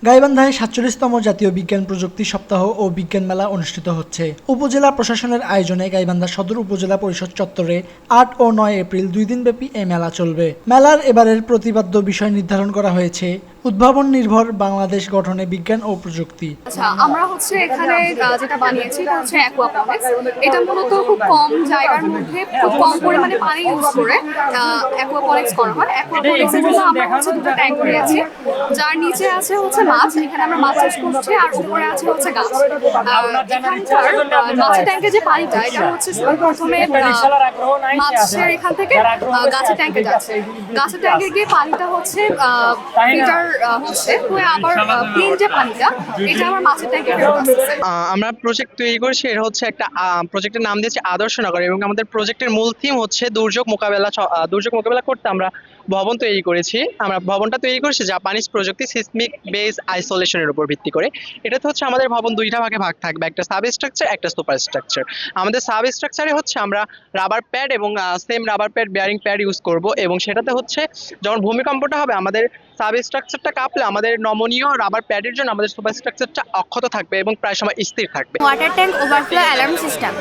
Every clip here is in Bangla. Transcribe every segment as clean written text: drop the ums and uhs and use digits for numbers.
গাইবান্ধায় ৪৭তম জাতীয় বিজ্ঞান প্রযুক্তি সপ্তাহ ও বিজ্ঞান মেলা অনুষ্ঠিত হচ্ছে। উপজেলা প্রশাসনের আয়োজনে গাইবান্ধা সদর উপজেলা পরিষদ চত্বরে ৮ ও ৯ এপ্রিল ২ দিনব্যাপী এই মেলা চলবে। মেলার এবারের প্রতিপাদ্য বিষয় নির্ধারণ করা হয়েছে উদ্ভাবন নির্ভর বাংলাদেশ গঠনে বিজ্ঞান ও প্রযুক্তি। আচ্ছা, আমরা এখানে যেটা বানিয়েছি এটা হচ্ছে অ্যাকুয়াপনিক্স। এটা মূলত খুব কম জায়গার মধ্যে খুব কম পরিমাণে পানি ইউজ করে অ্যাকুয়াপনিক্স করা হয়। অ্যাকুয়াপনিক্সের জন্য আমরা দুটো ট্যাঙ্ক করেছি, যার নিচে আছে মাছ, এখানে আমরা মাছ চাষ করছি, আর উপরে আছে গাছ। এখানকার মাছের ট্যাঙ্কে যে পানিটা এটা প্রথমে মাছের এখান থেকে গাছের ট্যাঙ্কে যাচ্ছে। গাছের ট্যাঙ্কে গিয়ে পানিটা ফিল্টার হয়ে আবার ক্লিন যে পানিটা এটা আমার মাছের ট্যাঙ্কে ফেরত আসছে। আমরা প্রজেক্ট তৈরি করেছি, এটা হচ্ছে একটা প্রজেক্টের নাম দিয়েছে আদর্শনগর, এবং আমাদের প্রজেক্টের মূল থিম হচ্ছে দুর্যোগ মোকাবেলা করতে আমরা ভবন তৈরি করেছি। আমরা ভবনটা তৈরি করেছি জাপানিজ প্রযুক্তি সিসমিক বেস আইসোলেশনের উপর ভিত্তি করে। এটাতে আমাদের ভবন দুইটা ভাগে ভাগ থাকবে, একটা সাব স্ট্রাকচার, একটা সুপার স্ট্রাকচার। আমাদের সাব স্ট্রাকচারে আমরা রাবার প্যাড এবং same rubber pad bearing pad use করব, এবং সেটাতে যখন ভূমিকম্পটা হবে আমাদের সাব স্ট্রাকচারটা কাঁপলে আমাদের নমনীয় রাবার প্যাডের জন্য আমাদের সুপার স্ট্রাকচারটা অক্ষত থাকবে এবং প্রায় সময় স্থির থাকবে। Water tank overflow alarm system,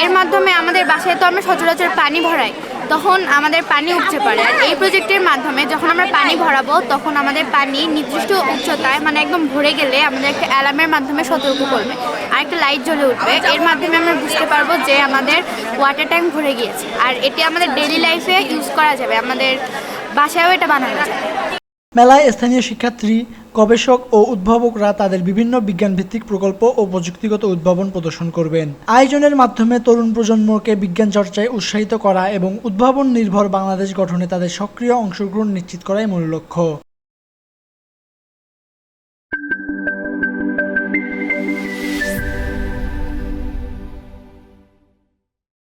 এর মাধ্যমে আমাদের বাসায় তো আমরা সচরাচর পানি ভরাই, তখন আমাদের পানি উপচে পড়ে। আর এই প্রজেক্টের মাধ্যমে যখন আমরা পানি ভরাবো তখন আমাদের পানি নির্দিষ্ট উচ্চতায় একদম ভরে গেলে আমাদের একটা অ্যালার্মের মাধ্যমে সতর্ক করবে, আর একটা লাইট জ্বলে উঠবে। এর মাধ্যমে আমরা বুঝতে পারবো যে আমাদের ওয়াটার ট্যাঙ্ক ভরে গিয়েছে। আর এটি আমাদের ডেইলি লাইফে ইউজ করা যাবে, আমাদের বাসায়ও এটা বানানো যাবে। মেলায় স্থানীয় শিক্ষার্থী, গবেষক ও উদ্ভাবকরা তাদের বিভিন্ন বিজ্ঞানভিত্তিক প্রকল্প ও প্রযুক্তিগত উদ্ভাবন প্রদর্শন করবেন। আয়োজনের মাধ্যমে তরুণ প্রজন্মকে বিজ্ঞান চর্চায় উৎসাহিত করা এবং উদ্ভাবন নির্ভর বাংলাদেশ গঠনে তাদের সক্রিয় অংশগ্রহণ নিশ্চিত করাই মূল লক্ষ্য।